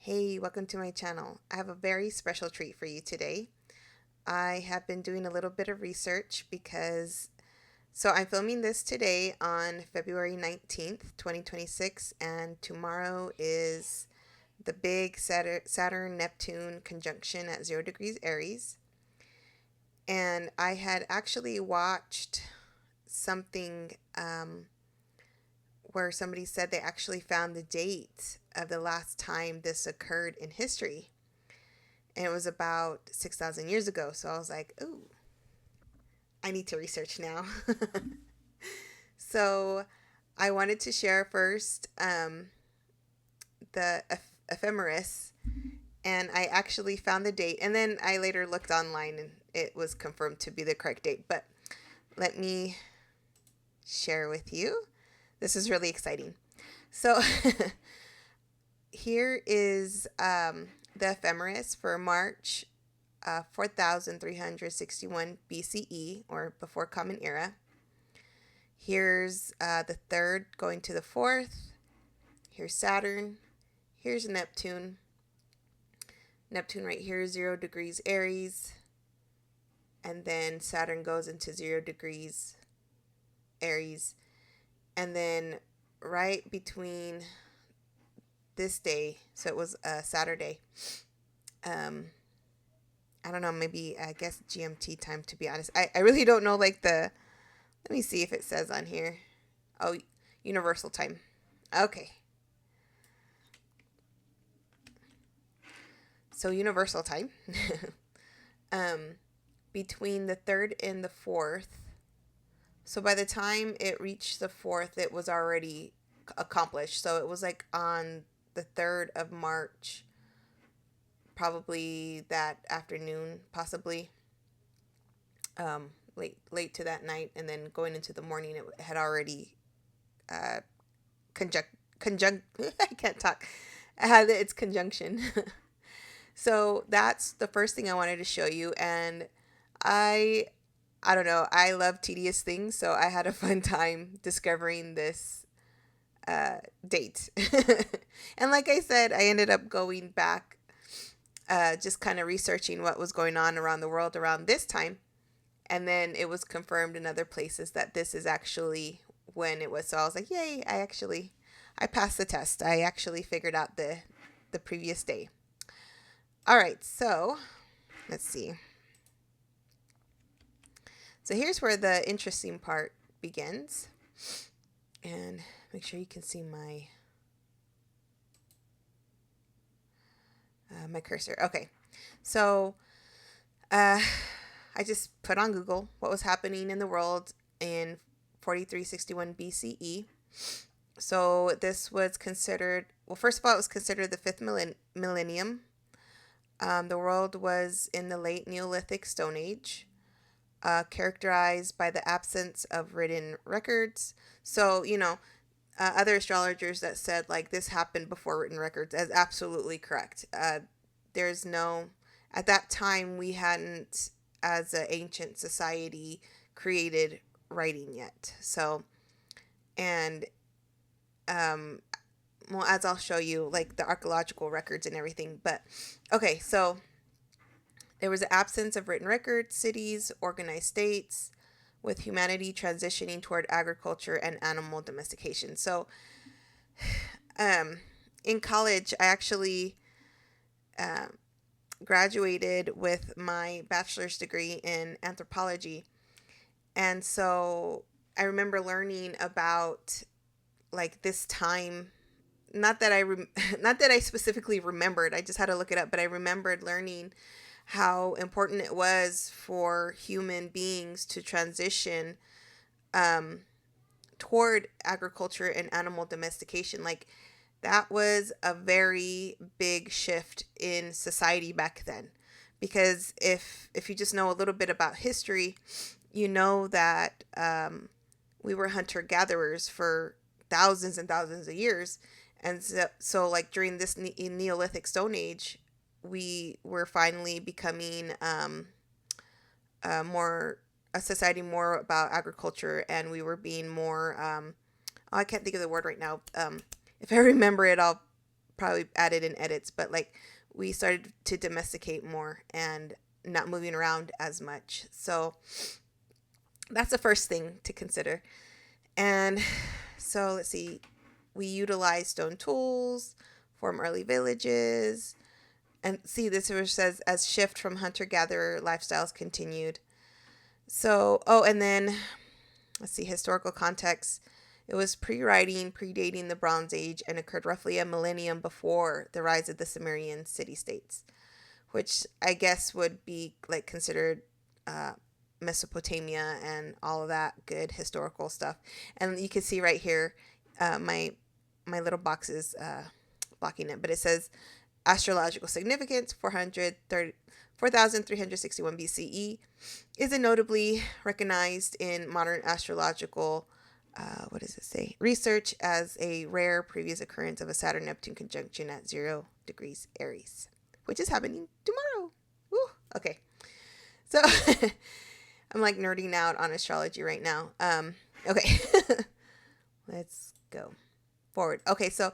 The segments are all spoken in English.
Hey, welcome to my channel. I have a very special treat for you today. I have been doing a little bit of research so I'm filming this today on February 19th, 2026, and tomorrow is the big Saturn Neptune conjunction at 0 degrees Aries. And I had actually watched something where somebody said they actually found the date of the last time this occurred in history. And it was about 6,000 years ago. So I was like, ooh, I need to research now. So I wanted to share first the ephemeris, and I actually found the date. And then I later looked online and it was confirmed to be the correct date. But let me share with you. This is really exciting. So here is the ephemeris for March 4361 BCE, or before Common Era. Here's the third going to the fourth. Here's Saturn. Here's Neptune. Neptune right here is 0 degrees Aries. And then Saturn goes into 0 degrees Aries. And then right between this day, so it was a Saturday, I don't know, maybe I guess GMT time, to be honest. I really don't know, like, let me see if it says on here. Oh, universal time. Okay. So universal time. um, Between the third and the fourth. So by the time it reached the fourth, it was already accomplished. So it was like on the 3rd of March, probably that afternoon, possibly late to that night, and then going into the morning, it had already uh, conjunct. I can't talk. It had its conjunction. So that's the first thing I wanted to show you, and I I don't know. I love tedious things, so I had a fun time discovering this date. And like I said, I ended up going back, just kind of researching what was going on around the world around this time. And then it was confirmed in other places that this is actually when it was. So I was like, yay, I passed the test. I actually figured out the previous day. All right, so let's see. So here's where the interesting part begins. And make sure you can see my cursor. Okay, so I just put on Google what was happening in the world in 4361 BCE. So this was considered, well, first of all, it was considered the fifth millennium. The world was in the late Neolithic Stone Age, characterized by the absence of written records. So, other astrologers that said like this happened before written records is absolutely correct. There's no, at that time, we hadn't, as an ancient society, created writing yet. So, and well, as I'll show you, like the archaeological records and everything. But okay, so there was an absence of written records, cities, organized states, with humanity transitioning toward agriculture and animal domestication. So, in college, I actually graduated with my bachelor's degree in anthropology. And so I remember learning about like this time, not that not that I specifically remembered. I just had to look it up, but I remembered learning how important it was for human beings to transition toward agriculture and animal domestication. Like that was a very big shift in society back then, because if you just know a little bit about history, you know that we were hunter gatherers for thousands and thousands of years. And so like during this Neolithic Stone Age, we were finally becoming more a society more about agriculture, and we were being more oh, I can't think of the word right now. If I remember it, I'll probably added in edits, but like we started to domesticate more and not moving around as much. So that's the first thing to consider. And so let's see, we utilize stone tools, form early villages, and see this says as shift from hunter-gatherer lifestyles continued. So, and then let's see, historical context. It was pre-writing, predating the Bronze Age, and occurred roughly a millennium before the rise of the Sumerian city-states, which I guess would be like considered Mesopotamia and all of that good historical stuff. And you can see right here, my little box is blocking it, but it says astrological significance 4,361 BCE is a notably recognized in modern astrological what does it say? Research as a rare previous occurrence of a Saturn Neptune conjunction at 0 degrees Aries, which is happening tomorrow. Woo. Okay. So I'm like nerding out on astrology right now. Okay. Let's go forward. Okay, so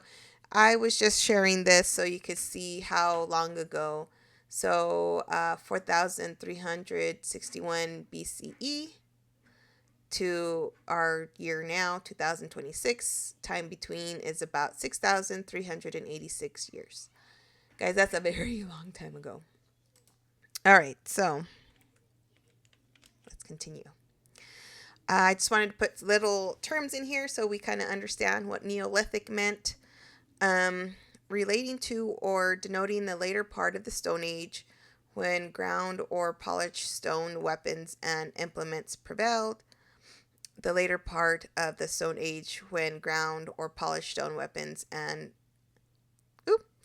I was just sharing this so you could see how long ago. So 4,361 BCE to our year now, 2026. Time between is about 6,386 years. Guys, that's a very long time ago. All right, so let's continue. I just wanted to put little terms in here so we kind of understand what Neolithic meant. Relating to or denoting the later part of the Stone Age when ground or polished stone weapons and implements prevailed. The later part of the Stone Age when ground or polished stone weapons and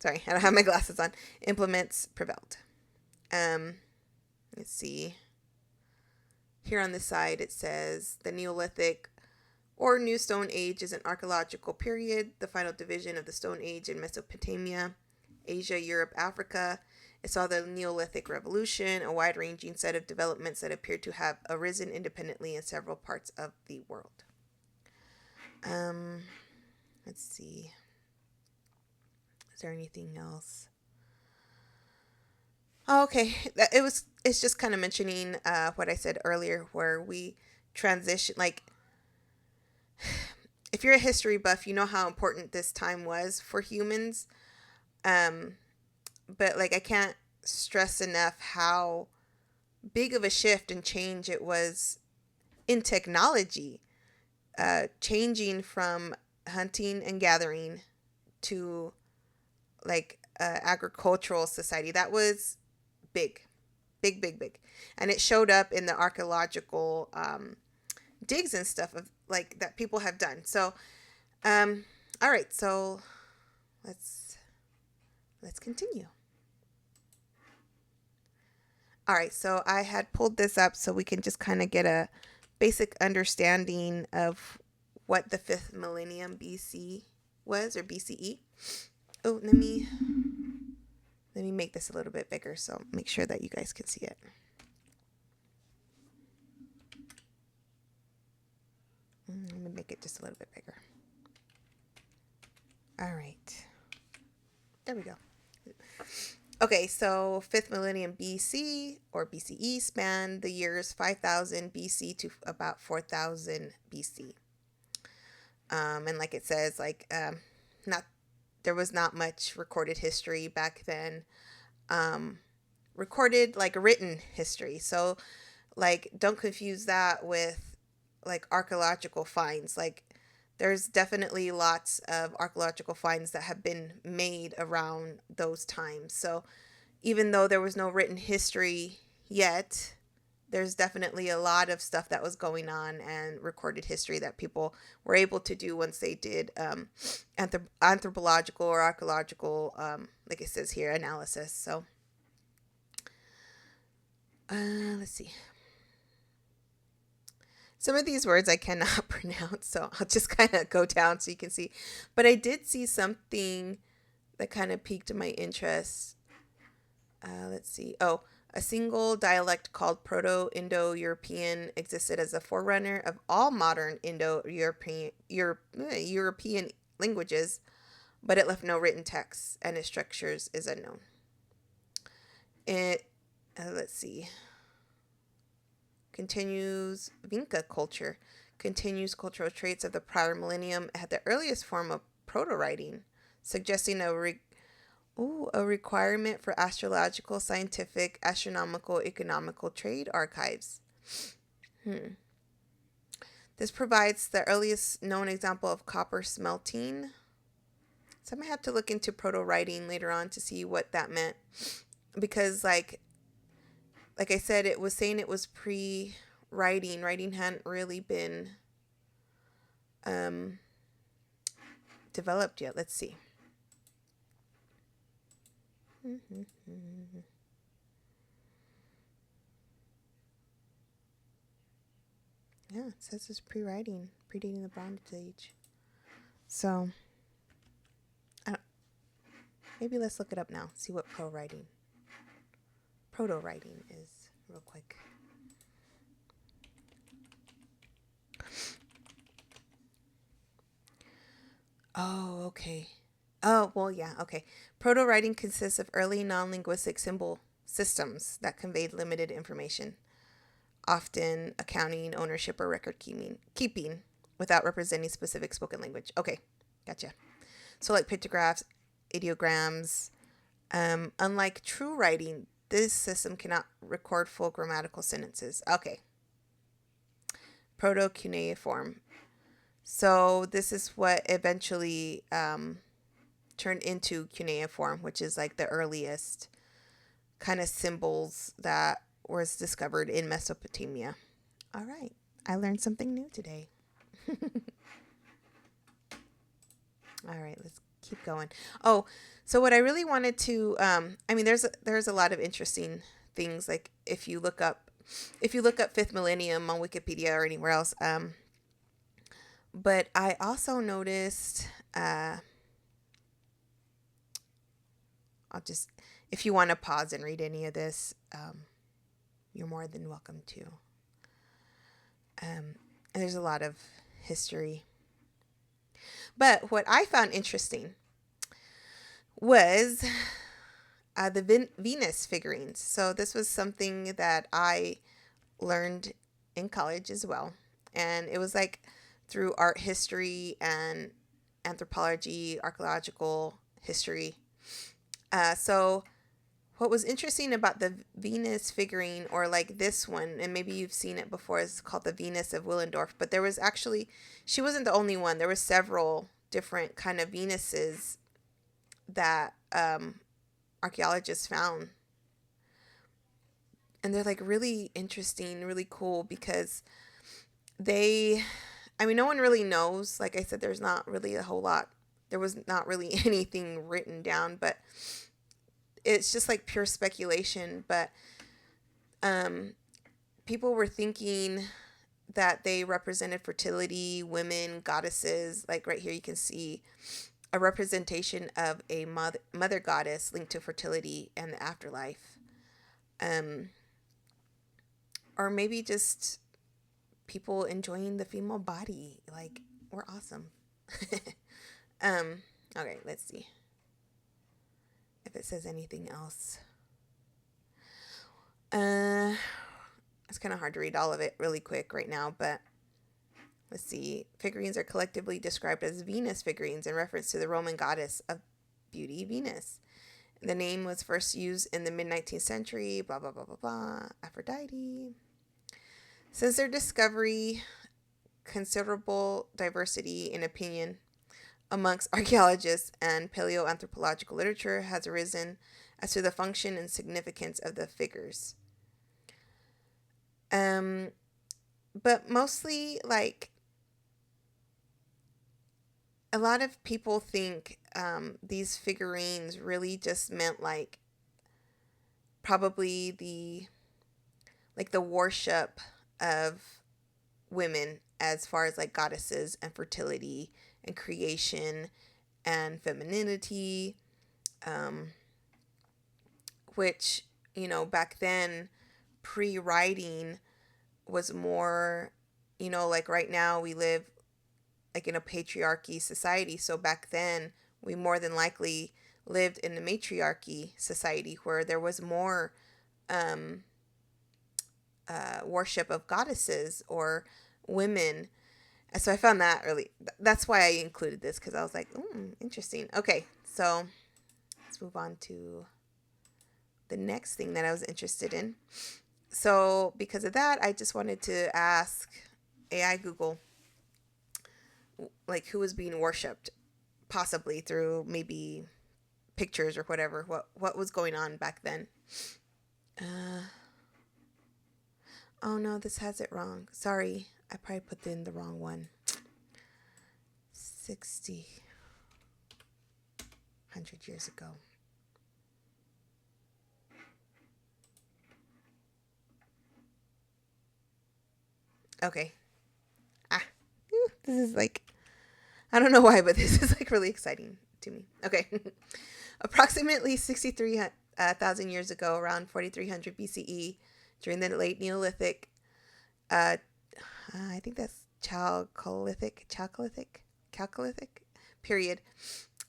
I don't have my glasses on. Implements prevailed. Let's see. Here on this side it says the Neolithic or New Stone Age is an archaeological period, the final division of the Stone Age in Mesopotamia, Asia, Europe, Africa. It saw the Neolithic Revolution, a wide-ranging set of developments that appear to have arisen independently in several parts of the world. Let's see. Is there anything else? Oh, okay. It's just kind of mentioning what I said earlier, where we transition, like, if you're a history buff, you know how important this time was for humans. But like I can't stress enough how big of a shift and change it was in technology. Changing from hunting and gathering to like agricultural society. That was big. Big. And it showed up in the archaeological digs and stuff of like that people have done. So all right, so let's continue. All right, so I had pulled this up so we can just kind of get a basic understanding of what the 5th millennium BC was, or BCE. Oh, let me make this a little bit bigger so make sure that you guys can see it. Let me make it just a little bit bigger. All right. There we go. Okay, so 5th millennium BC or BCE spanned the years 5000 BC to about 4000 BC. And like it says, like there was not much recorded history back then. Recorded like written history. So like don't confuse that with like archaeological finds. Like there's definitely lots of archaeological finds that have been made around those times. So even though there was no written history yet, there's definitely a lot of stuff that was going on and recorded history that people were able to do once they did anthropological or archaeological, like it says here, analysis. So let's see. Some of these words I cannot pronounce, so I'll just kind of go down so you can see. But I did see something that kind of piqued my interest. Let's see. Oh, a single dialect called Proto-Indo-European existed as a forerunner of all modern Indo-European European languages. but it left no written text and its structures is unknown. It, let's see, continues Vinca culture, continues cultural traits of the prior millennium had the earliest form of proto-writing, suggesting a requirement for astrological, scientific, astronomical, economical trade archives. This provides the earliest known example of copper smelting. So I might have to look into proto-writing later on to see what that meant. Because like I said, it was saying it was pre-writing. Writing hadn't really been developed yet. Let's see. Yeah, it says it's pre-writing, predating the Bronze Age. So, maybe let's look it up now. See what proto-writing is real quick. Oh, okay. Oh, well, yeah, okay. Proto-writing consists of early non-linguistic symbol systems that conveyed limited information, often accounting, ownership, or record keeping without representing specific spoken language. Okay, gotcha. So like pictographs, ideograms. Unlike true writing, this system cannot record full grammatical sentences. Okay. Proto-cuneiform. So this is what eventually turned into cuneiform, which is like the earliest kind of symbols that was discovered in Mesopotamia. All right. I learned something new today. All right, let's keep going. Oh, so what I really wanted to, I mean, there's a lot of interesting things. Like if you look up fifth millennium on Wikipedia or anywhere else, but I also noticed, I'll just, if you want to pause and read any of this, you're more than welcome to. And there's a lot of history. But what I found interesting was the Venus figurines. So this was something that I learned in college as well. And it was like through art history and anthropology, archaeological history. So what was interesting about the Venus figurine, or like this one, and maybe you've seen it before, is called the Venus of Willendorf. But there was actually, she wasn't the only one. There were several different kind of Venuses that archaeologists found. And they're like really interesting, really cool because no one really knows. Like I said, there's not really a whole lot. There was not really anything written down, but it's just like pure speculation. But people were thinking that they represented fertility, women, goddesses. Like right here, you can see a representation of a mother goddess linked to fertility and the afterlife. Or maybe just people enjoying the female body. Like, we're awesome. Okay, let's see if it says anything else. It's kind of hard to read all of it really quick right now, but let's see. Figurines are collectively described as Venus figurines in reference to the Roman goddess of beauty, Venus. The name was first used in the mid-19th century, blah, blah, blah, blah, blah, Aphrodite. Since their discovery, considerable diversity in opinion amongst archaeologists and paleoanthropological literature has arisen as to the function and significance of the figures. But mostly, like, a lot of people think these figurines really just meant like probably the worship of women as far as like goddesses and fertility and creation and femininity, which, back then, pre-writing was more, like right now we live like in a patriarchy society. So back then we more than likely lived in a matriarchy society where there was more um, worship of goddesses or women. And so I found that really, that's why I included this, because I was like, interesting. Okay, so let's move on to the next thing that I was interested in. So because of that, I just wanted to ask AI Google, like, who was being worshipped, possibly through maybe pictures or whatever. What was going on back then? Oh no, this has it wrong. Sorry, I probably put in the wrong one. 100 years ago. Okay. This is like, I don't know why, but this is like really exciting to me. Okay. Approximately 63,000 years ago, around 4300 BCE, during the late Neolithic, I think that's Chalcolithic period,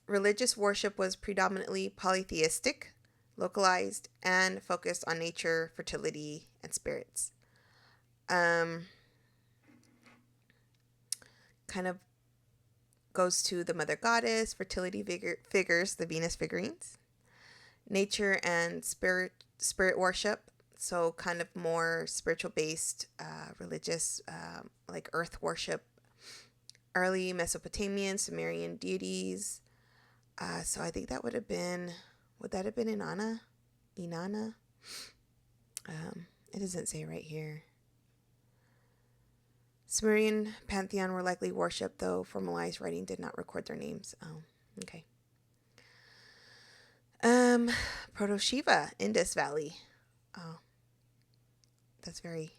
religious worship was predominantly polytheistic, localized, and focused on nature, fertility, and spirits. Kind of goes to the mother goddess, fertility figures, the Venus figurines, nature and spirit worship. So kind of more spiritual based, religious, like earth worship. Early Mesopotamian, Sumerian deities. So I think that would that have been Inanna? Inanna? It doesn't say right here. Sumerian pantheon were likely worshipped, though formalized writing did not record their names. Oh, okay. Proto-Shiva, Indus Valley. Oh, that's very,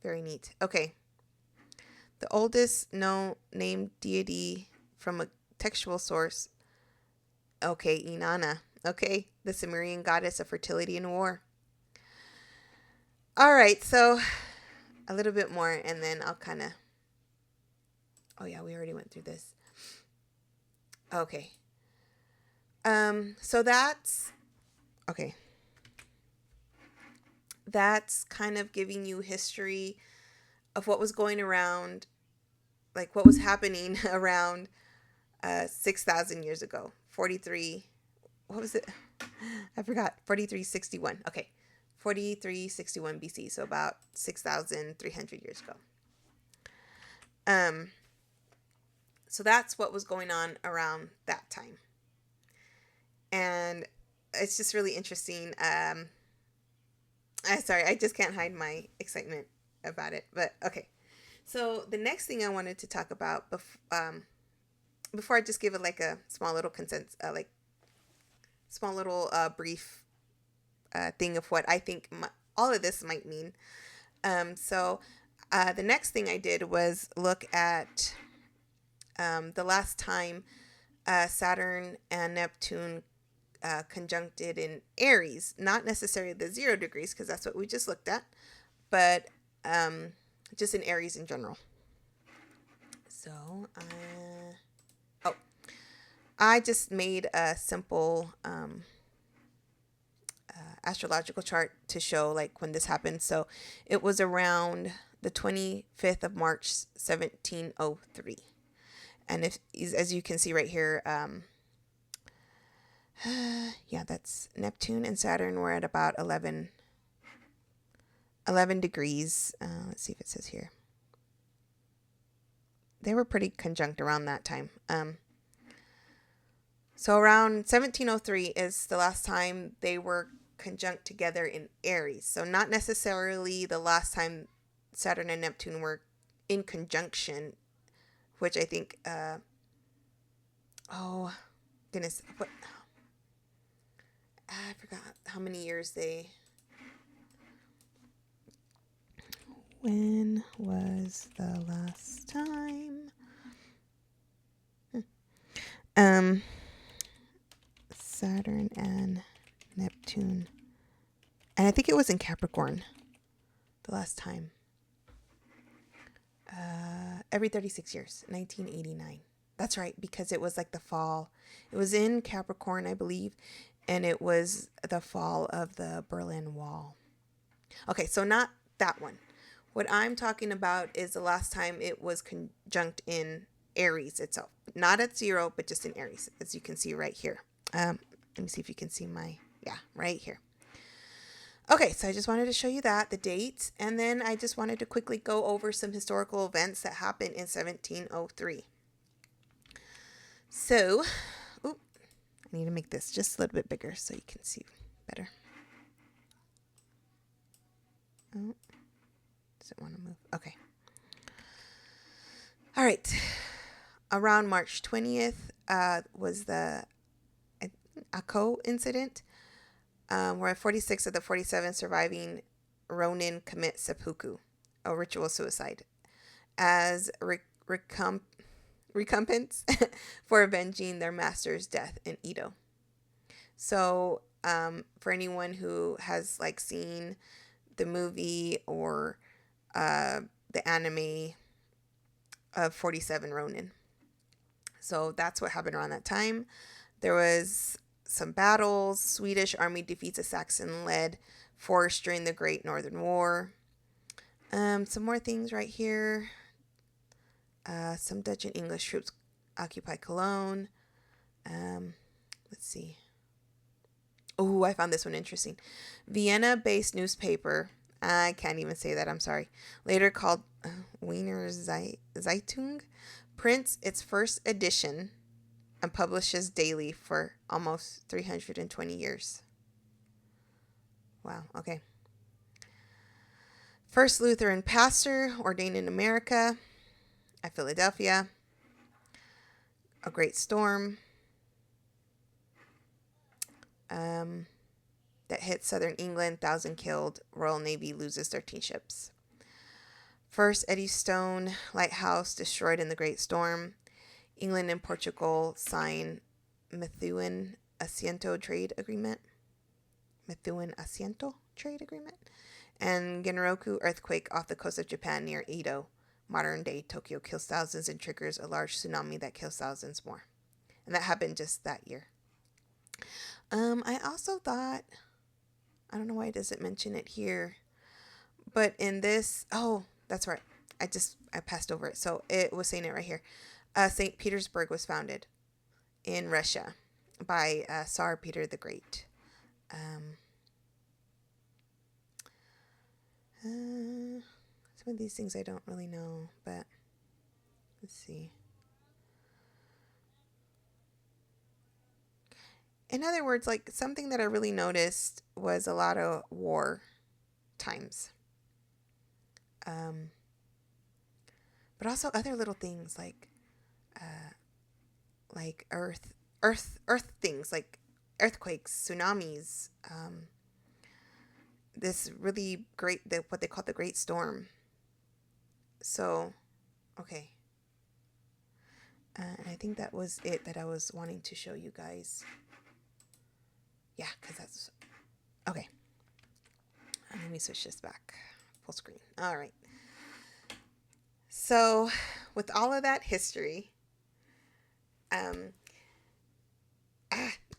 very neat. Okay. The oldest known named deity from a textual source. Okay, Inanna. Okay, the Sumerian goddess of fertility and war. All right, so a little bit more, and then I'll kind of... Oh, yeah, we already went through this. Okay. So that's... Okay. That's kind of giving you history of what was going around, like what was happening around 6,000 years ago. 43... What was it? I forgot. 4361. Okay. 4361 BC. So about 6,300 years ago. So that's what was going on around that time. And it's just really interesting. Sorry, I just can't hide my excitement about it. But okay. So the next thing I wanted to talk about before I just give it like a small little brief thing of what I think all of this might mean. So the next thing I did was look at the last time Saturn and Neptune conjuncted in Aries, not necessarily the 0 degrees, because that's what we just looked at, but just in Aries in general. So, I just made a simple astrological chart to show like when this happened. So it was around the 25th of March, 1703. And as you can see right here, yeah, that's Neptune and Saturn were at about 11 degrees. Let's see if it says here. They were pretty conjunct around that time. So around 1703 is the last time they were conjunct together in Aries. So not necessarily the last time Saturn and Neptune were in conjunction, which I think, oh goodness, I forgot how many years when was the last time? Saturn and Neptune. And I think it was in Capricorn the last time. Every 36 years, 1989. That's right, because it was like the fall. It was in Capricorn, I believe, and it was the fall of the Berlin Wall. Okay, so not that one. What I'm talking about is the last time it was conjunct in Aries itself. Not at 0, but just in Aries, as you can see right here. Let me see if you can see yeah, right here. Okay, so I just wanted to show you that, the dates, and then I just wanted to quickly go over some historical events that happened in 1703. So, I need to make this just a little bit bigger so you can see better. Oh, does it want to move? Okay. All right. Around March 20th was the Akko incident, where 46 of the 47 surviving Ronin commit seppuku, a ritual suicide, as recompense for avenging their master's death in Edo. So, for anyone who has like seen the movie or the anime of 47 Ronin, so that's what happened around that time. There was some battles. Swedish army defeats a Saxon-led force during the Great Northern War. Some more things right here. Some Dutch and English troops occupy Cologne. Let's see. Oh, I found this one interesting. Vienna-based newspaper, I can't even say that, I'm sorry, later called Wiener Zeitung, prints its first edition and publishes daily for almost 320 years. Wow, okay. First Lutheran pastor ordained in America at Philadelphia. A great storm that hit southern England, 1,000 killed. Royal Navy loses 13 ships. First Eddystone lighthouse destroyed in the Great Storm. England and Portugal sign Methuen Asiento trade agreement. And Genroku earthquake off the coast of Japan near Edo, modern day Tokyo, kills thousands and triggers a large tsunami that kills thousands more. And that happened just that year. I also thought, I don't know why it doesn't mention it here, but in this, oh, that's right. I passed over it. So it was saying it right here. St. Petersburg was founded in Russia by Tsar Peter the Great. Some of these things I don't really know, but let's see. In other words, like something that I really noticed was a lot of war times. But also other little things like earth things like earthquakes, tsunamis, this really great, what they call the Great Storm. So, okay. And I think that was it that I was wanting to show you guys. Yeah, because that's... Okay. Let me switch this back. Full screen. All right. So, with all of that history,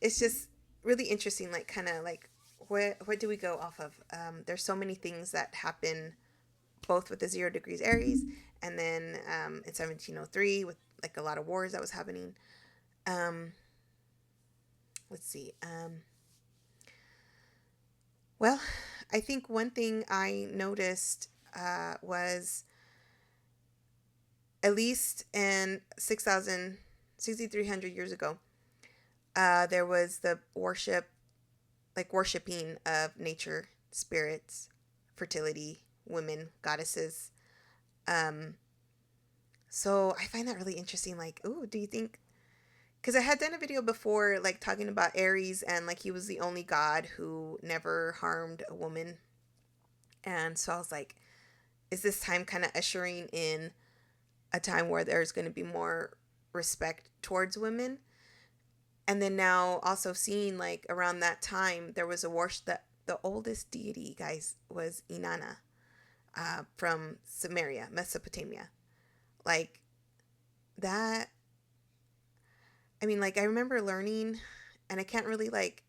it's just really interesting, like, kind of like, where do we go off of? There's so many things that happen both with the 0 degrees Aries and then in 1703 with like a lot of wars that was happening. Let's see. Well, I think one thing I noticed was at least in 6,300 years ago, there was the worshiping of nature, spirits, fertility, women, goddesses. So I find that really interesting. Like, ooh, do you think... Because I had done a video before, like, talking about Aries, and, like, he was the only god who never harmed a woman. And so I was like, is this time kind of ushering in a time where there's going to be more respect towards women? And then now also seeing, like, around that time, there was a worship that the oldest deity, guys, was Inanna from Samaria, Mesopotamia. Like, that I mean, like, I remember learning, and I can't really, like,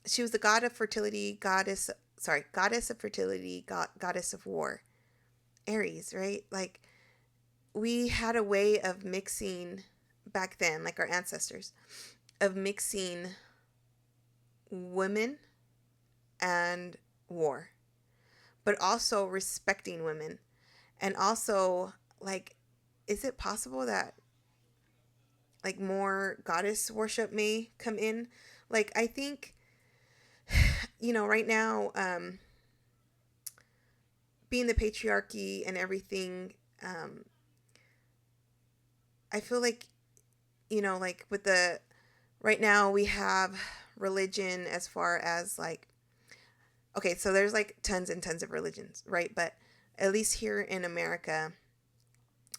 she was the god of fertility, goddess of fertility, goddess of war, Aries, right? Like, we had a way of mixing back then, like our ancestors, of mixing women and war, but also respecting women. And also, like, is it possible that, like, more goddess worship may come in? Like, I think, right now, being the patriarchy and everything, um, I feel like, like with the, right now we have religion as far as like, okay, so there's like tons and tons of religions, right? But at least here in America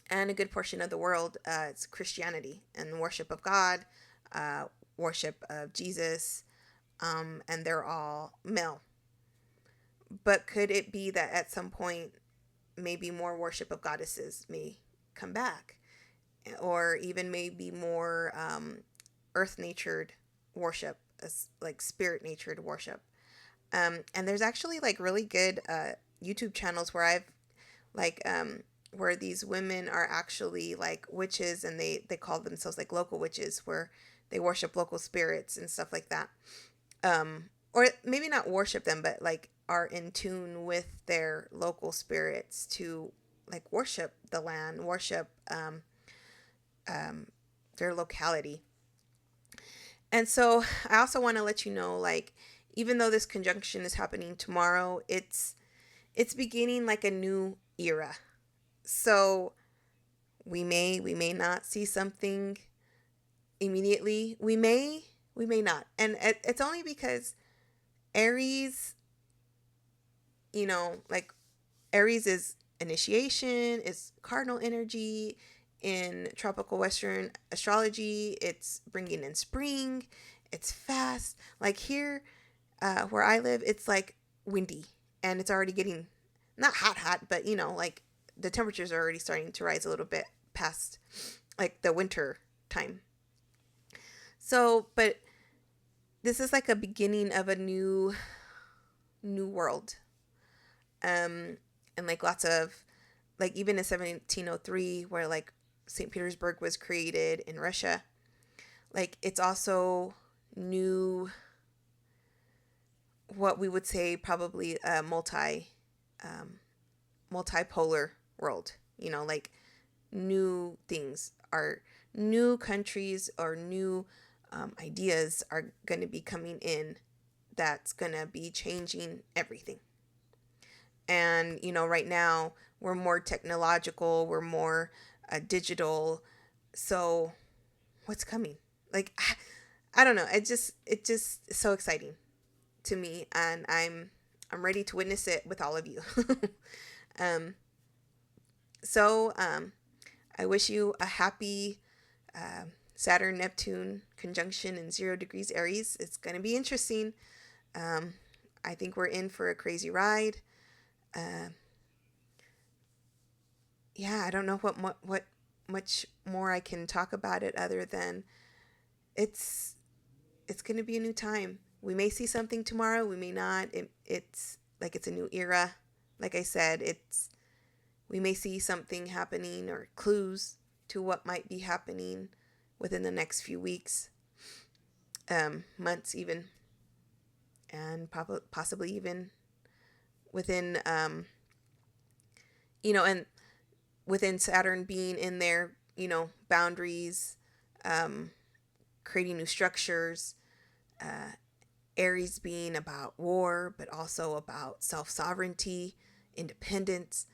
and a good portion of the world, it's Christianity and worship of God, uh, worship of Jesus, and they're all male. But could it be that at some point, maybe more worship of goddesses may come back? Or even maybe more earth natured worship, like spirit natured worship. And there's actually like really good YouTube channels where I've like where these women are actually like witches, and they call themselves like local witches, where they worship local spirits and stuff like that. Or maybe not worship them, but like are in tune with their local spirits to like worship the land, worship um, their locality. And so I also want to let you know, like, even though this conjunction is happening tomorrow, it's beginning like a new era. So we may not see something immediately. We may not. And it's only because Aries, like Aries is initiation, is cardinal energy. In tropical Western astrology, it's bringing in spring. It's fast. Like here, where I live, it's like windy, and it's already getting not hot, hot, but like the temperatures are already starting to rise a little bit past like the winter time. So, but this is like a beginning of a new world. And like lots of, like, even in 1703, where like St. Petersburg was created in Russia, like it's also new, what we would say probably a multipolar world. Like new things are, new countries or new ideas are going to be coming in, that's going to be changing everything. And right now we're more technological, we're more digital. So what's coming? Like, I don't know, it just is so exciting to me, and I'm ready to witness it with all of you. um so I wish you a happy Saturn Neptune conjunction in 0 degrees Aries. It's going to be interesting. um I think we're in for a crazy ride. uh yeah, I don't know what much more I can talk about it, other than it's it's going to be a new time. We may see something tomorrow, we may not. It's like it's a new era. Like I said, it's we may see something happening, or clues to what might be happening within the next few weeks, months even, and possibly even within and within Saturn being in their boundaries, um, creating new structures. Uh, Aries being about war, but also about self sovereignty, independence,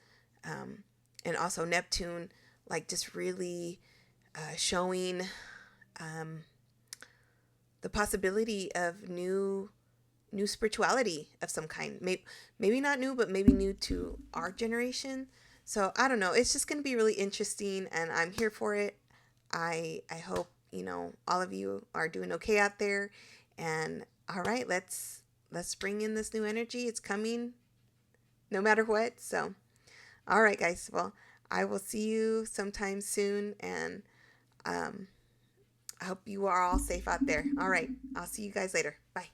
um, and also Neptune, like just really showing um, the possibility of new spirituality of some kind. Maybe not new, but maybe new to our generation. So I don't know. It's just going to be really interesting, and I'm here for it. I hope all of you are doing okay out there. And all right, let's bring in this new energy. It's coming, no matter what. So all right, guys. Well, I will see you sometime soon, and um, I hope you are all safe out there. All right. I'll see you guys later. Bye.